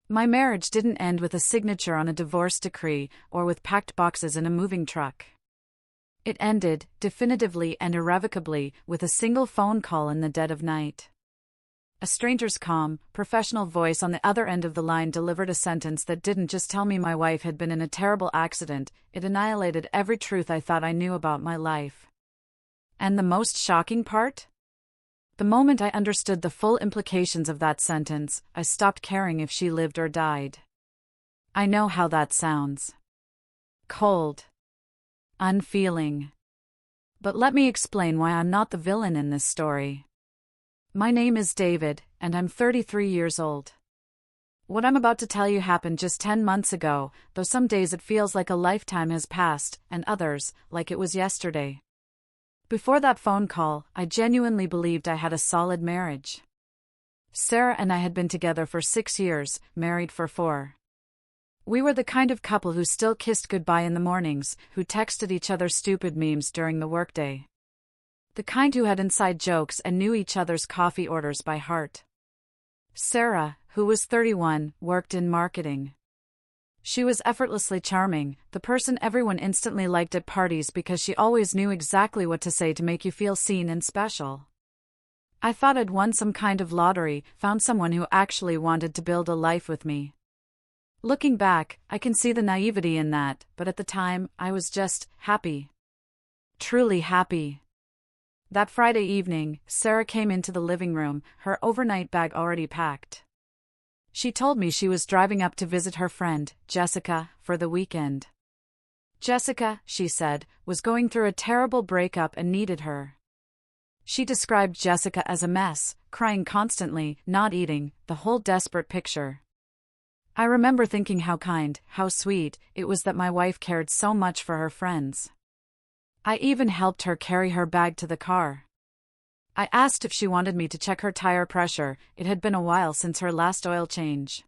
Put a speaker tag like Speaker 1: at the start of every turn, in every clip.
Speaker 1: My marriage didn't end with a signature on a divorce decree or with packed boxes in a moving truck. It ended, definitively and irrevocably, with a single phone call in the dead of night. A stranger's calm, professional voice on the other end of the line delivered a sentence that didn't just tell me my wife had been in a terrible accident, it annihilated every truth I thought I knew about my life. And the most shocking part? The moment I understood the full implications of that sentence, I stopped caring if she lived or died. I know how that sounds. Cold. Unfeeling. But let me explain why I'm not the villain in this story. My name is David, and I'm 33 years old. What I'm about to tell you happened just 10 months ago, though some days it feels like a lifetime has passed, and others, like it was yesterday. Before that phone call, I genuinely believed I had a solid marriage. Sarah and I had been together for 6 years, married for 4. We were the kind of couple who still kissed goodbye in the mornings, who texted each other stupid memes during the workday. The kind who had inside jokes and knew each other's coffee orders by heart. Sarah, who was 31, worked in marketing. She was effortlessly charming, the person everyone instantly liked at parties because she always knew exactly what to say to make you feel seen and special. I thought I'd won some kind of lottery, found someone who actually wanted to build a life with me. Looking back, I can see the naivety in that, but at the time, I was just happy. Truly happy. That Friday evening, Sarah came into the living room, her overnight bag already packed. She told me she was driving up to visit her friend, Jessica, for the weekend. Jessica, she said, was going through a terrible breakup and needed her. She described Jessica as a mess, crying constantly, not eating, the whole desperate picture. I remember thinking how kind, how sweet, it was that my wife cared so much for her friends. I even helped her carry her bag to the car. I asked if she wanted me to check her tire pressure, it had been a while since her last oil change.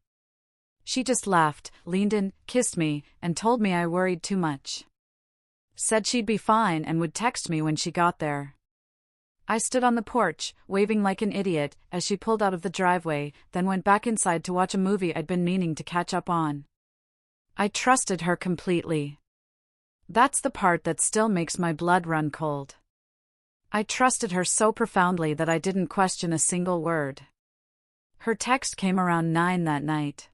Speaker 1: She just laughed, leaned in, kissed me, and told me I worried too much. Said she'd be fine and would text me when she got there. I stood on the porch, waving like an idiot, as she pulled out of the driveway, then went back inside to watch a movie I'd been meaning to catch up on. I trusted her completely. That's the part that still makes my blood run cold. I trusted her so profoundly that I didn't question a single word. Her text came around 9 that night.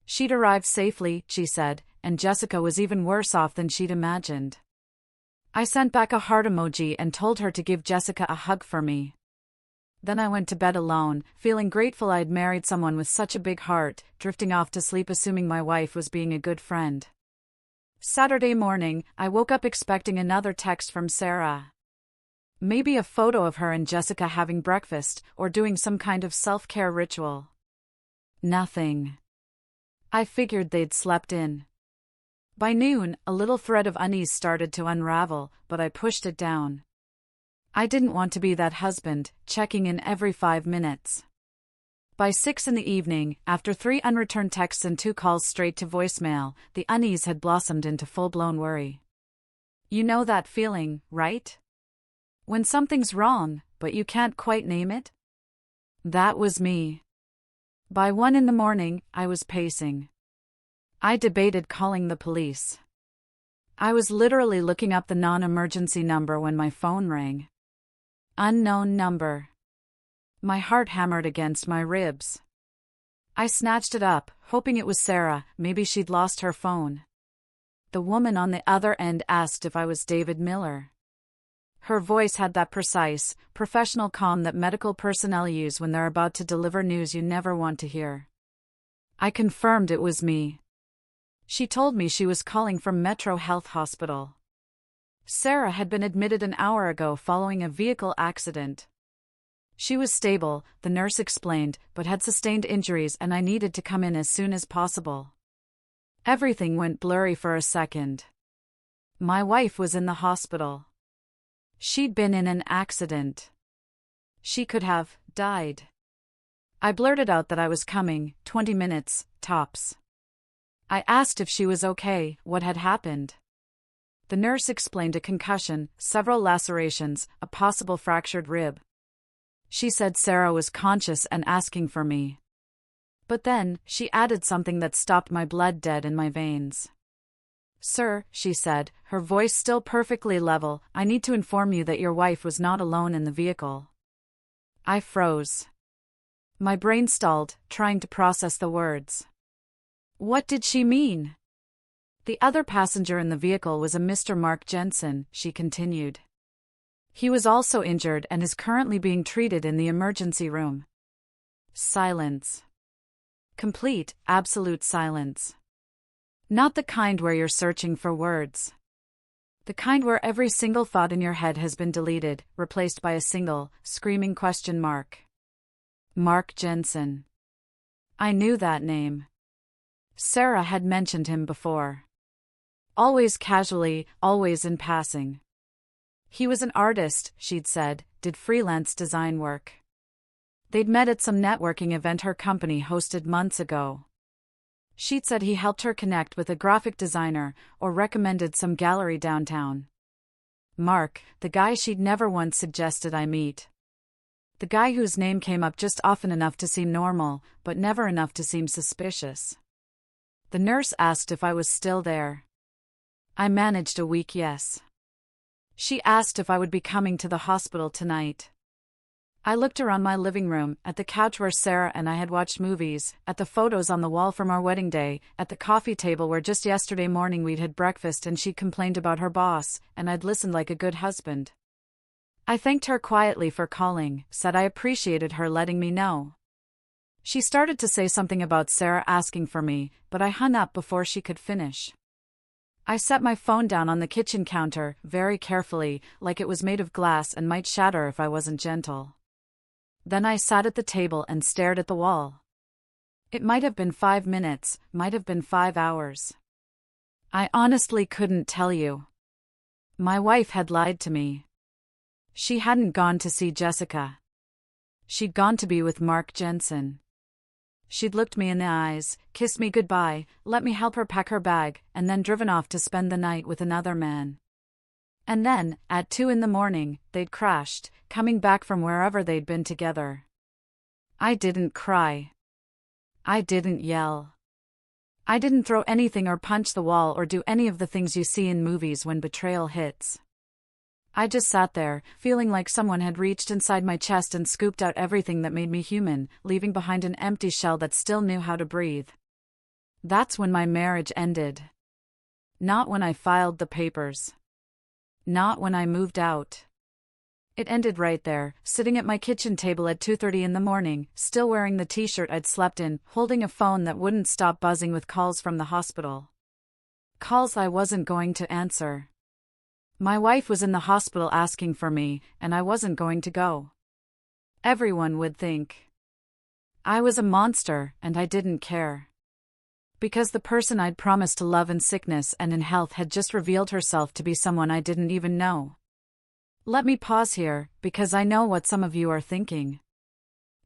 Speaker 1: She'd arrived safely, she said, and Jessica was even worse off than she'd imagined. I sent back a heart emoji and told her to give Jessica a hug for me. Then I went to bed alone, feeling grateful I'd married someone with such a big heart, drifting off to sleep assuming my wife was being a good friend. Saturday morning, I woke up expecting another text from Sarah. Maybe a photo of her and Jessica having breakfast, or doing some kind of self-care ritual. Nothing. I figured they'd slept in. By noon, a little thread of unease started to unravel, but I pushed it down. I didn't want to be that husband, checking in every 5 minutes. By 6 in the evening, after 3 unreturned texts and 2 calls straight to voicemail, the unease had blossomed into full-blown worry. You know that feeling, right? When something's wrong, but you can't quite name it? That was me. By 1 in the morning, I was pacing. I debated calling the police. I was literally looking up the non-emergency number when my phone rang. Unknown number. My heart hammered against my ribs. I snatched it up, hoping it was Sarah, maybe she'd lost her phone. The woman on the other end asked if I was David Miller. Her voice had that precise, professional calm that medical personnel use when they're about to deliver news you never want to hear. I confirmed it was me. She told me she was calling from Metro Health Hospital. Sarah had been admitted an hour ago following a vehicle accident. She was stable, the nurse explained, but had sustained injuries and I needed to come in as soon as possible. Everything went blurry for a second. My wife was in the hospital. She'd been in an accident. She could have died. I blurted out that I was coming, 20 minutes, tops. I asked if she was okay, what had happened. The nurse explained a concussion, several lacerations, a possible fractured rib. She said Sarah was conscious and asking for me. But then, she added something that stopped my blood dead in my veins. "Sir," she said, her voice still perfectly level, "I need to inform you that your wife was not alone in the vehicle." I froze. My brain stalled, trying to process the words. What did she mean? "The other passenger in the vehicle was a Mr. Mark Jensen," she continued. "He was also injured and is currently being treated in the emergency room." Silence. Complete, absolute silence. Not the kind where you're searching for words. The kind where every single thought in your head has been deleted, replaced by a single, screaming question mark. Mark Jensen. I knew that name. Sarah had mentioned him before. Always casually, always in passing. He was an artist, she'd said, did freelance design work. They'd met at some networking event her company hosted months ago. She'd said he helped her connect with a graphic designer or recommended some gallery downtown. Mark, the guy she'd never once suggested I meet. The guy whose name came up just often enough to seem normal, but never enough to seem suspicious. The nurse asked if I was still there. I managed a weak yes. She asked if I would be coming to the hospital tonight. I looked around my living room, at the couch where Sarah and I had watched movies, at the photos on the wall from our wedding day, at the coffee table where just yesterday morning we'd had breakfast and she complained about her boss, and I'd listened like a good husband. I thanked her quietly for calling, said I appreciated her letting me know. She started to say something about Sarah asking for me, but I hung up before she could finish. I set my phone down on the kitchen counter, very carefully, like it was made of glass and might shatter if I wasn't gentle. Then I sat at the table and stared at the wall. It might have been 5 minutes, might have been 5 hours. I honestly couldn't tell you. My wife had lied to me. She hadn't gone to see Jessica. She'd gone to be with Mark Jensen. She'd looked me in the eyes, kissed me goodbye, let me help her pack her bag, and then driven off to spend the night with another man. And then, at 2 a.m, they'd crashed, coming back from wherever they'd been together. I didn't cry. I didn't yell. I didn't throw anything or punch the wall or do any of the things you see in movies when betrayal hits. I just sat there, feeling like someone had reached inside my chest and scooped out everything that made me human, leaving behind an empty shell that still knew how to breathe. That's when my marriage ended. Not when I filed the papers. Not when I moved out. It ended right there, sitting at my kitchen table at 2:30 a.m, still wearing the t-shirt I'd slept in, holding a phone that wouldn't stop buzzing with calls from the hospital. Calls I wasn't going to answer. My wife was in the hospital asking for me, and I wasn't going to go. Everyone would think I was a monster, and I didn't care. Because the person I'd promised to love in sickness and in health had just revealed herself to be someone I didn't even know. Let me pause here, because I know what some of you are thinking.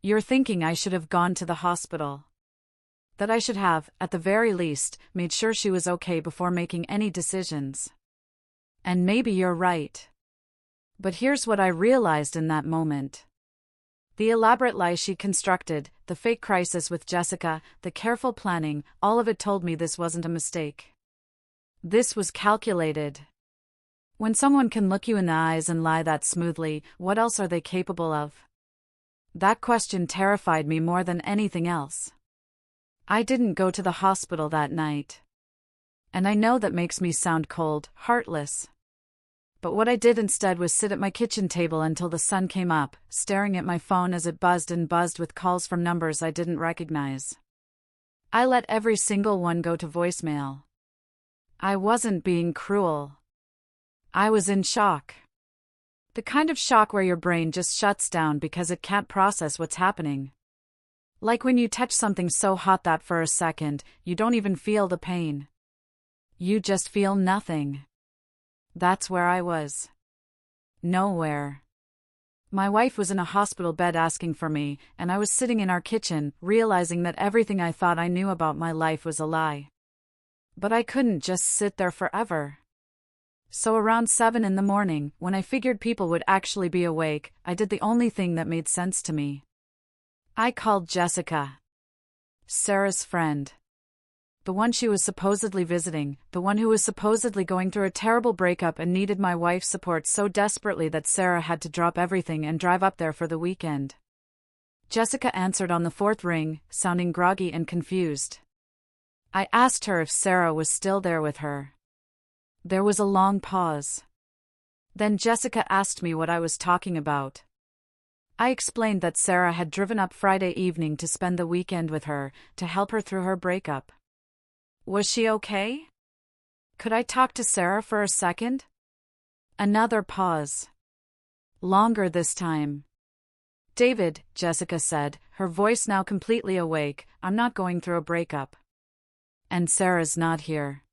Speaker 1: You're thinking I should have gone to the hospital. That I should have, at the very least, made sure she was okay before making any decisions. And maybe you're right. But here's what I realized in that moment. The elaborate lie she constructed, the fake crisis with Jessica, the careful planning, all of it told me this wasn't a mistake. This was calculated. When someone can look you in the eyes and lie that smoothly, what else are they capable of? That question terrified me more than anything else. I didn't go to the hospital that night. And I know that makes me sound cold, heartless. But what I did instead was sit at my kitchen table until the sun came up, staring at my phone as it buzzed and buzzed with calls from numbers I didn't recognize. I let every single one go to voicemail. I wasn't being cruel. I was in shock. The kind of shock where your brain just shuts down because it can't process what's happening. Like when you touch something so hot that for a second, you don't even feel the pain. You just feel nothing. That's where I was. Nowhere. My wife was in a hospital bed asking for me, and I was sitting in our kitchen, realizing that everything I thought I knew about my life was a lie. But I couldn't just sit there forever. So around 7 a.m, when I figured people would actually be awake, I did the only thing that made sense to me. I called Jessica. Sarah's friend. The one she was supposedly visiting, the one who was supposedly going through a terrible breakup and needed my wife's support so desperately that Sarah had to drop everything and drive up there for the weekend. Jessica answered on the fourth ring, sounding groggy and confused. I asked her if Sarah was still there with her. There was a long pause. Then Jessica asked me what I was talking about. I explained that Sarah had driven up Friday evening to spend the weekend with her, to help her through her breakup. Was she okay? Could I talk to Sarah for a second? Another pause. Longer this time. David, Jessica said, her voice now completely awake, I'm not going through a breakup. And Sarah's not here.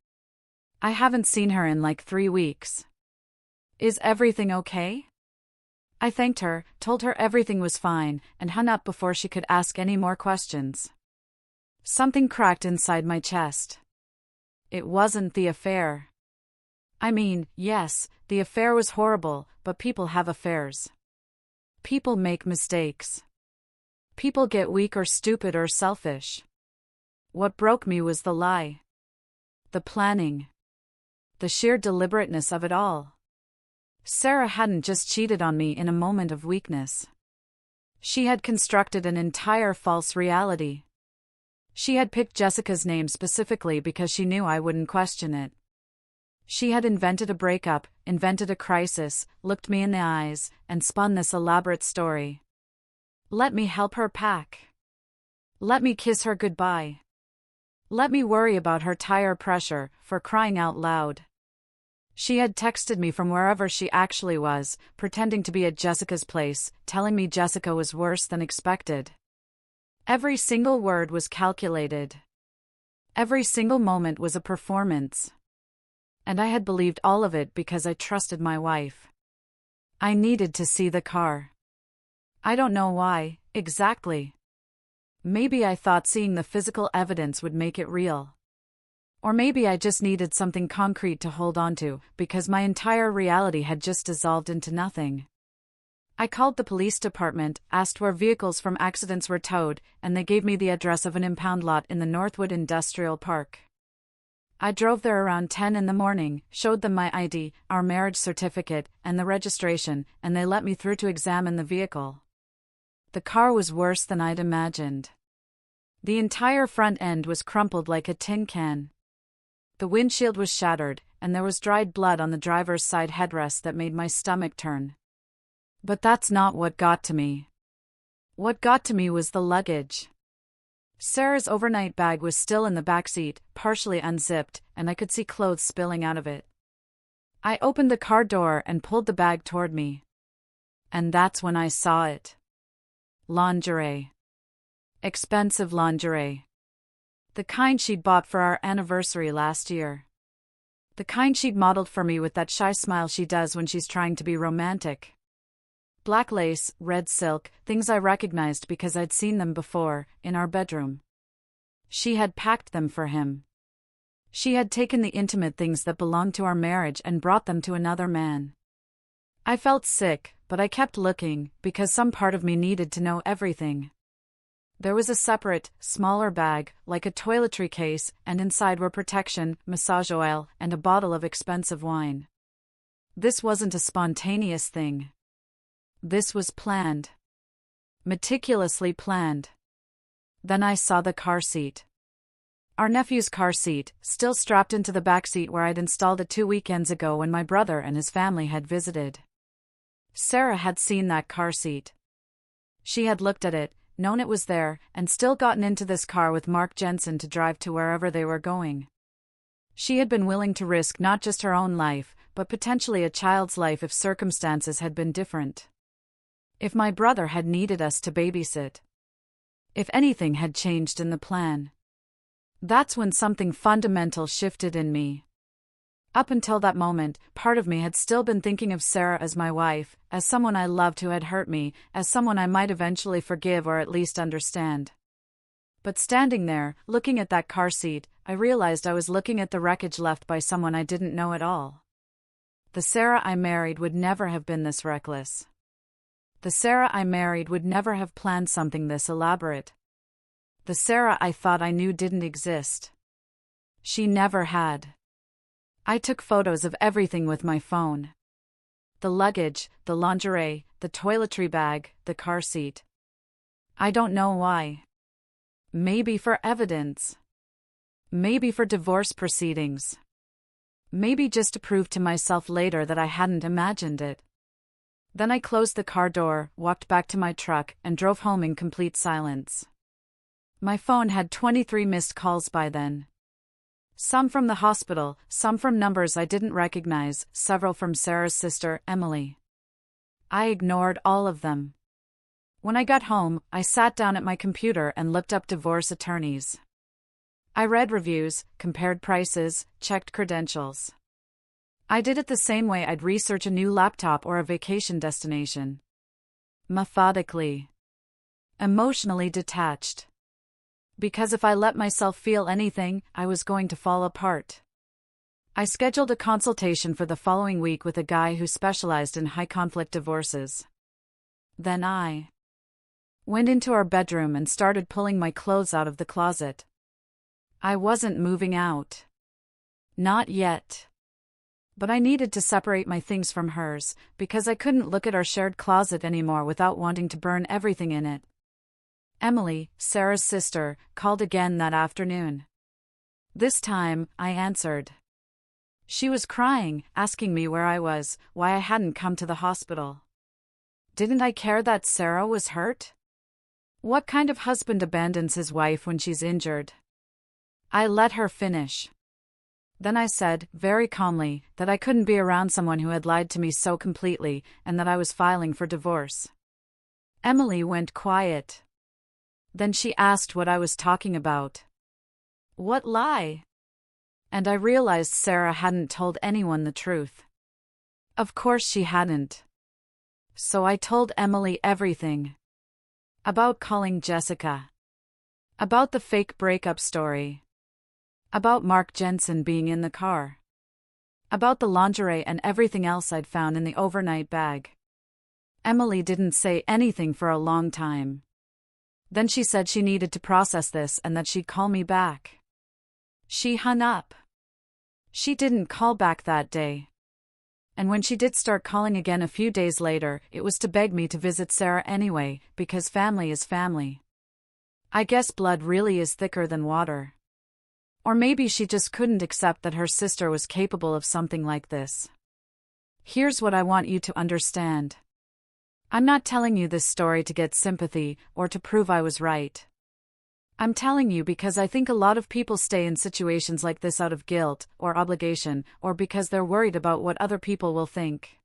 Speaker 1: I haven't seen her in like 3 weeks. Is everything okay? I thanked her, told her everything was fine, and hung up before she could ask any more questions. Something cracked inside my chest. It wasn't the affair. I mean, yes, the affair was horrible, but people have affairs. People make mistakes. People get weak or stupid or selfish. What broke me was the lie. The planning. The sheer deliberateness of it all. Sarah hadn't just cheated on me in a moment of weakness. She had constructed an entire false reality. She had picked Jessica's name specifically because she knew I wouldn't question it. She had invented a breakup, invented a crisis, looked me in the eyes, and spun this elaborate story. Let me help her pack. Let me kiss her goodbye. Let me worry about her tire pressure, for crying out loud. She had texted me from wherever she actually was, pretending to be at Jessica's place, telling me Jessica was worse than expected. Every single word was calculated. Every single moment was a performance. And I had believed all of it because I trusted my wife. I needed to see the car. I don't know why, exactly. Maybe I thought seeing the physical evidence would make it real. Or maybe I just needed something concrete to hold on to, because my entire reality had just dissolved into nothing. I called the police department, asked where vehicles from accidents were towed, and they gave me the address of an impound lot in the Northwood Industrial Park. I drove there around 10 in the morning, showed them my ID, our marriage certificate, and the registration, and they let me through to examine the vehicle. The car was worse than I'd imagined. The entire front end was crumpled like a tin can. The windshield was shattered, and there was dried blood on the driver's side headrest that made my stomach turn. But that's not what got to me. What got to me was the luggage. Sarah's overnight bag was still in the back seat, partially unzipped, and I could see clothes spilling out of it. I opened the car door and pulled the bag toward me. And that's when I saw it. Lingerie. Expensive lingerie. The kind she'd bought for our anniversary last year. The kind she'd modeled for me with that shy smile she does when she's trying to be romantic. Black lace, red silk, things I recognized because I'd seen them before, in our bedroom. She had packed them for him. She had taken the intimate things that belonged to our marriage and brought them to another man. I felt sick, but I kept looking, because some part of me needed to know everything. There was a separate, smaller bag, like a toiletry case, and inside were protection, massage oil, and a bottle of expensive wine. This wasn't a spontaneous thing. This was planned. Meticulously planned. Then I saw the car seat. Our nephew's car seat, still strapped into the back seat where I'd installed it 2 weekends ago when my brother and his family had visited. Sarah had seen that car seat. She had looked at it, known it was there, and still gotten into this car with Mark Jensen to drive to wherever they were going. She had been willing to risk not just her own life, but potentially a child's life if circumstances had been different. If my brother had needed us to babysit. If anything had changed in the plan. That's when something fundamental shifted in me. Up until that moment, part of me had still been thinking of Sarah as my wife, as someone I loved who had hurt me, as someone I might eventually forgive or at least understand. But standing there, looking at that car seat, I realized I was looking at the wreckage left by someone I didn't know at all. The Sarah I married would never have been this reckless. The Sarah I married would never have planned something this elaborate. The Sarah I thought I knew didn't exist. She never had. I took photos of everything with my phone. The luggage, the lingerie, the toiletry bag, the car seat. I don't know why. Maybe for evidence. Maybe for divorce proceedings. Maybe just to prove to myself later that I hadn't imagined it. Then I closed the car door, walked back to my truck, and drove home in complete silence. My phone had 23 missed calls by then. Some from the hospital, some from numbers I didn't recognize, several from Sarah's sister, Emily. I ignored all of them. When I got home, I sat down at my computer and looked up divorce attorneys. I read reviews, compared prices, checked credentials. I did it the same way I'd research a new laptop or a vacation destination. Methodically. Emotionally detached. Because if I let myself feel anything, I was going to fall apart. I scheduled a consultation for the following week with a guy who specialized in high-conflict divorces. Then I went into our bedroom and started pulling my clothes out of the closet. I wasn't moving out. Not yet. But I needed to separate my things from hers, because I couldn't look at our shared closet anymore without wanting to burn everything in it. Emily, Sarah's sister, called again that afternoon. This time, I answered. She was crying, asking me where I was, why I hadn't come to the hospital. Didn't I care that Sarah was hurt? What kind of husband abandons his wife when she's injured? I let her finish. Then I said, very calmly, that I couldn't be around someone who had lied to me so completely, and that I was filing for divorce. Emily went quiet. Then she asked what I was talking about. What lie? And I realized Sarah hadn't told anyone the truth. Of course she hadn't. So I told Emily everything. About calling Jessica. About the fake breakup story. About Mark Jensen being in the car. About the lingerie and everything else I'd found in the overnight bag. Emily didn't say anything for a long time. Then she said she needed to process this and that she'd call me back. She hung up. She didn't call back that day. And when she did start calling again a few days later, it was to beg me to visit Sarah anyway, because family is family. I guess blood really is thicker than water. Or maybe she just couldn't accept that her sister was capable of something like this. Here's what I want you to understand. I'm not telling you this story to get sympathy or to prove I was right. I'm telling you because I think a lot of people stay in situations like this out of guilt or obligation or because they're worried about what other people will think.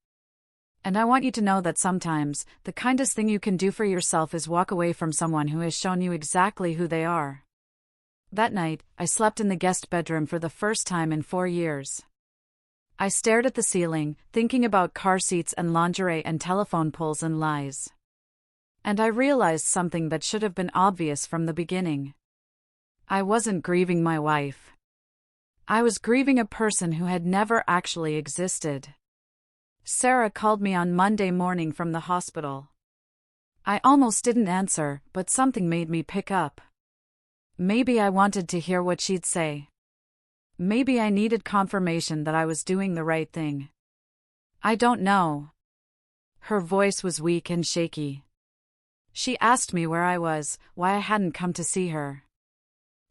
Speaker 1: And I want you to know that sometimes, the kindest thing you can do for yourself is walk away from someone who has shown you exactly who they are. That night, I slept in the guest bedroom for the first time in 4 years. I stared at the ceiling, thinking about car seats and lingerie and telephone poles and lies. And I realized something that should have been obvious from the beginning. I wasn't grieving my wife. I was grieving a person who had never actually existed. Sarah called me on Monday morning from the hospital. I almost didn't answer, but something made me pick up. Maybe I wanted to hear what she'd say. Maybe I needed confirmation that I was doing the right thing. I don't know. Her voice was weak and shaky. She asked me where I was, why I hadn't come to see her.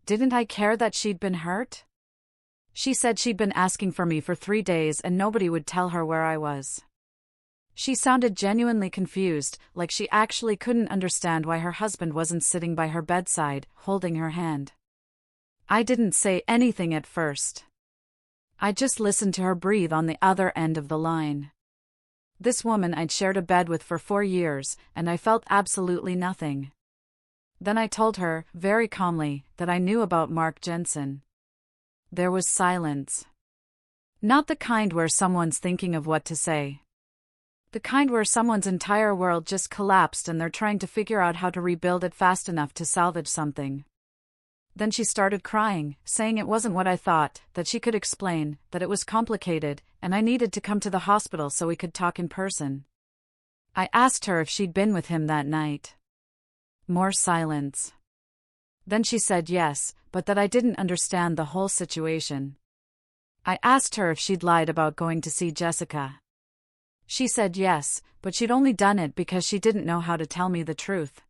Speaker 1: Didn't I care that she'd been hurt? She said she'd been asking for me for 3 days and nobody would tell her where I was. She sounded genuinely confused, like she actually couldn't understand why her husband wasn't sitting by her bedside, holding her hand. I didn't say anything at first. I just listened to her breathe on the other end of the line. This woman I'd shared a bed with for 4 years, and I felt absolutely nothing. Then I told her, very calmly, that I knew about Mark Jensen. There was silence. Not the kind where someone's thinking of what to say. The kind where someone's entire world just collapsed and they're trying to figure out how to rebuild it fast enough to salvage something. Then she started crying, saying it wasn't what I thought, that she could explain, that it was complicated, and I needed to come to the hospital so we could talk in person. I asked her if she'd been with him that night. More silence. Then she said yes, but that I didn't understand the whole situation. I asked her if she'd lied about going to see Jessica. She said yes, but she'd only done it because she didn't know how to tell me the truth.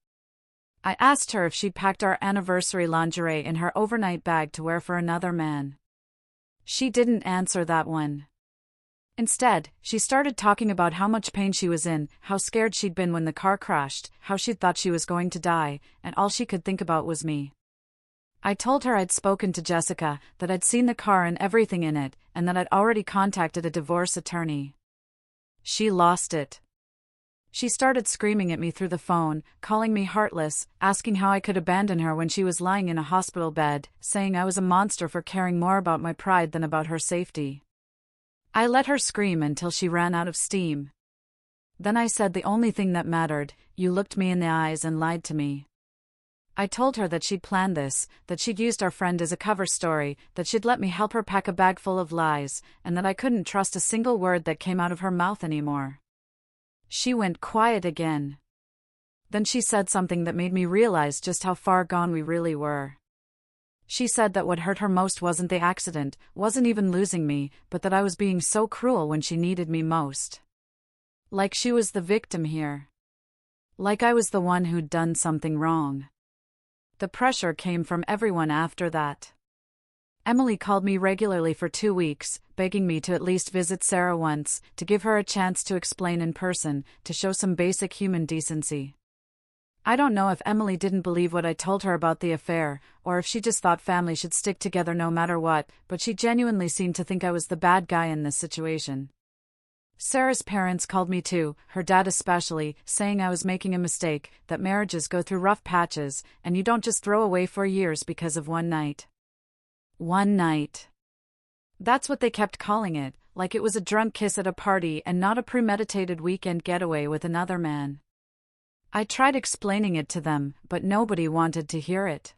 Speaker 1: I asked her if she'd packed our anniversary lingerie in her overnight bag to wear for another man. She didn't answer that one. Instead, she started talking about how much pain she was in, how scared she'd been when the car crashed, how she'd thought she was going to die, and all she could think about was me. I told her I'd spoken to Jessica, that I'd seen the car and everything in it, and that I'd already contacted a divorce attorney. She lost it. She started screaming at me through the phone, calling me heartless, asking how I could abandon her when she was lying in a hospital bed, saying I was a monster for caring more about my pride than about her safety. I let her scream until she ran out of steam. Then I said the only thing that mattered: you looked me in the eyes and lied to me. I told her that she'd planned this, that she'd used our friend as a cover story, that she'd let me help her pack a bag full of lies, and that I couldn't trust a single word that came out of her mouth anymore. She went quiet again. Then she said something that made me realize just how far gone we really were. She said that what hurt her most wasn't the accident, wasn't even losing me, but that I was being so cruel when she needed me most. Like she was the victim here. Like I was the one who'd done something wrong. The pressure came from everyone after that. Emily called me regularly for 2 weeks, begging me to at least visit Sarah once, to give her a chance to explain in person, to show some basic human decency. I don't know if Emily didn't believe what I told her about the affair, or if she just thought family should stick together no matter what, but she genuinely seemed to think I was the bad guy in this situation. Sarah's parents called me too, her dad especially, saying I was making a mistake, that marriages go through rough patches, and you don't just throw away 4 years because of one night. One night. That's what they kept calling it, like it was a drunk kiss at a party and not a premeditated weekend getaway with another man. I tried explaining it to them, but nobody wanted to hear it.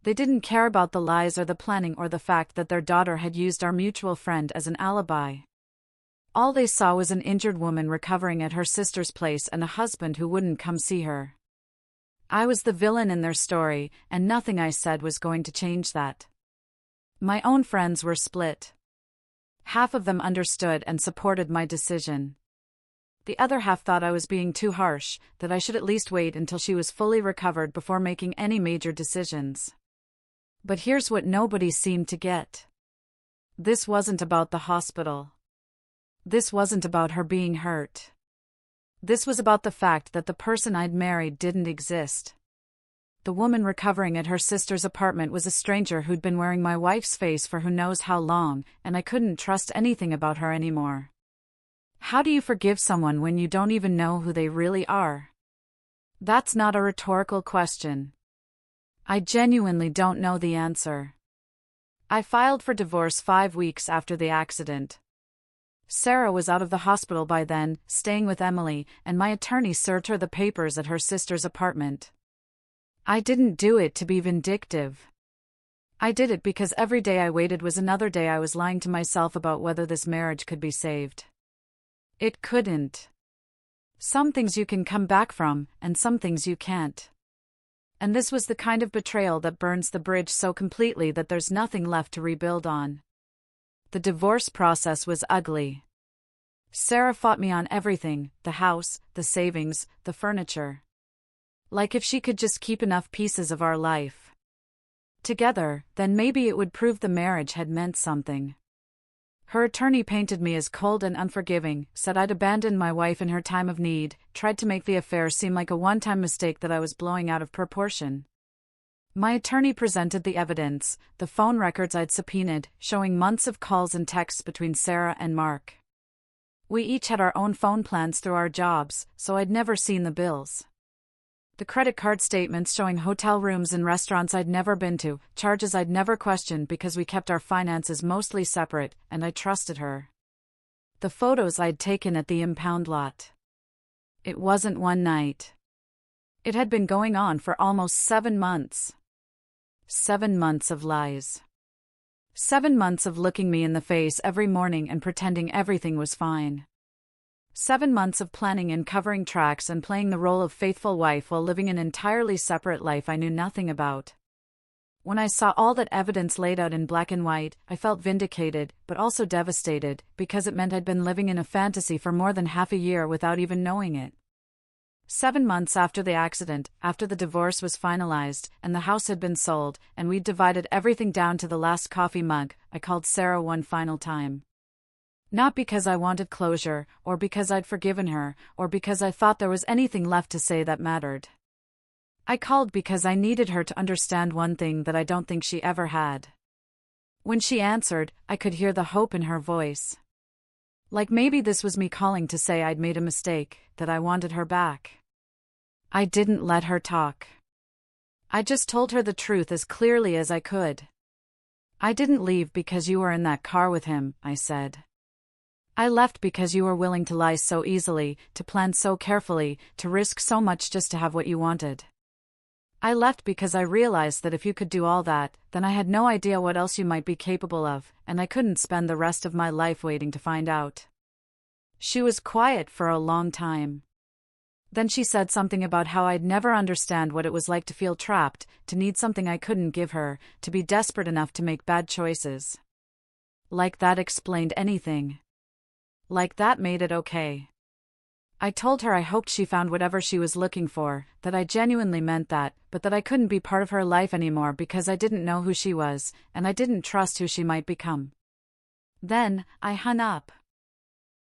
Speaker 1: They didn't care about the lies or the planning or the fact that their daughter had used our mutual friend as an alibi. All they saw was an injured woman recovering at her sister's place and a husband who wouldn't come see her. I was the villain in their story, and nothing I said was going to change that. My own friends were split. Half of them understood and supported my decision. The other half thought I was being too harsh, that I should at least wait until she was fully recovered before making any major decisions. But here's what nobody seemed to get. This wasn't about the hospital. This wasn't about her being hurt. This was about the fact that the person I'd married didn't exist. The woman recovering at her sister's apartment was a stranger who'd been wearing my wife's face for who knows how long, and I couldn't trust anything about her anymore. How do you forgive someone when you don't even know who they really are? That's not a rhetorical question. I genuinely don't know the answer. I filed for divorce 5 weeks after the accident. Sarah was out of the hospital by then, staying with Emily, and my attorney served her the papers at her sister's apartment. I didn't do it to be vindictive. I did it because every day I waited was another day I was lying to myself about whether this marriage could be saved. It couldn't. Some things you can come back from, and some things you can't. And this was the kind of betrayal that burns the bridge so completely that there's nothing left to rebuild on. The divorce process was ugly. Sarah fought me on everything: the house, the savings, the furniture. Like if she could just keep enough pieces of our life together, then maybe it would prove the marriage had meant something. Her attorney painted me as cold and unforgiving, said I'd abandoned my wife in her time of need, tried to make the affair seem like a one-time mistake that I was blowing out of proportion. My attorney presented the evidence, the phone records I'd subpoenaed, showing months of calls and texts between Sarah and Mark. We each had our own phone plans through our jobs, so I'd never seen the bills. The credit card statements showing hotel rooms and restaurants I'd never been to, charges I'd never questioned because we kept our finances mostly separate, and I trusted her. The photos I'd taken at the impound lot. It wasn't one night. It had been going on for almost 7 months. 7 months of lies. 7 months of looking me in the face every morning and pretending everything was fine. 7 months of planning and covering tracks and playing the role of faithful wife while living an entirely separate life I knew nothing about. When I saw all that evidence laid out in black and white, I felt vindicated, but also devastated, because it meant I'd been living in a fantasy for more than half a year without even knowing it. 7 months after the accident, after the divorce was finalized, and the house had been sold, and we'd divided everything down to the last coffee mug, I called Sarah one final time. Not because I wanted closure, or because I'd forgiven her, or because I thought there was anything left to say that mattered. I called because I needed her to understand one thing that I don't think she ever had. When she answered, I could hear the hope in her voice. Like maybe this was me calling to say I'd made a mistake, that I wanted her back. I didn't let her talk. I just told her the truth as clearly as I could. I didn't leave because you were in that car with him, I said. I left because you were willing to lie so easily, to plan so carefully, to risk so much just to have what you wanted. I left because I realized that if you could do all that, then I had no idea what else you might be capable of, and I couldn't spend the rest of my life waiting to find out. She was quiet for a long time. Then she said something about how I'd never understand what it was like to feel trapped, to need something I couldn't give her, to be desperate enough to make bad choices. Like that explained anything. Like that made it okay. I told her I hoped she found whatever she was looking for, that I genuinely meant that, but that I couldn't be part of her life anymore because I didn't know who she was, and I didn't trust who she might become. Then, I hung up.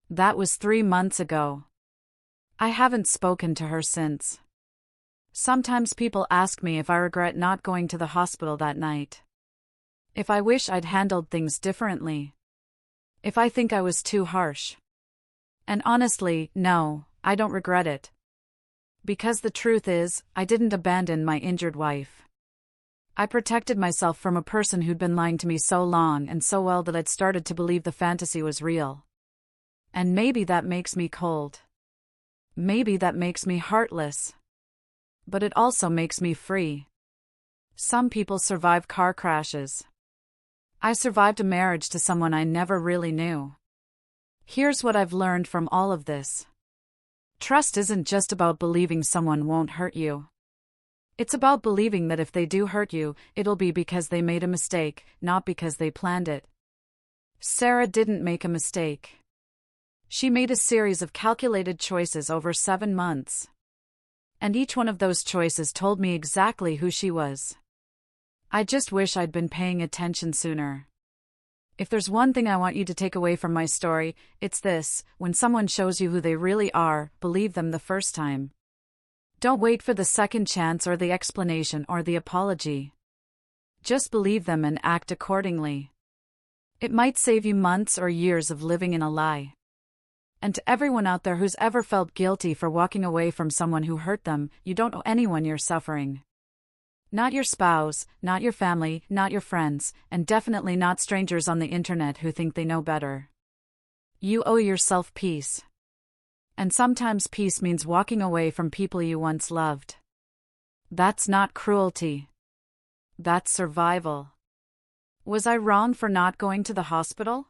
Speaker 1: That was 3 months ago. I haven't spoken to her since. Sometimes people ask me if I regret not going to the hospital that night. If I wish I'd handled things differently. If I think I was too harsh. And honestly, no, I don't regret it. Because the truth is, I didn't abandon my injured wife. I protected myself from a person who'd been lying to me so long and so well that I'd started to believe the fantasy was real. And maybe that makes me cold. Maybe that makes me heartless. But it also makes me free. Some people survive car crashes. I survived a marriage to someone I never really knew. Here's what I've learned from all of this. Trust isn't just about believing someone won't hurt you. It's about believing that if they do hurt you, it'll be because they made a mistake, not because they planned it. Sarah didn't make a mistake. She made a series of calculated choices over 7 months. And each one of those choices told me exactly who she was. I just wish I'd been paying attention sooner. If there's one thing I want you to take away from my story, it's this: when someone shows you who they really are, believe them the first time. Don't wait for the second chance or the explanation or the apology. Just believe them and act accordingly. It might save you months or years of living in a lie. And to everyone out there who's ever felt guilty for walking away from someone who hurt them, you don't owe anyone your suffering. Not your spouse, not your family, not your friends, and definitely not strangers on the internet who think they know better. You owe yourself peace. And sometimes peace means walking away from people you once loved. That's not cruelty. That's survival. Was I wrong for not going to the hospital?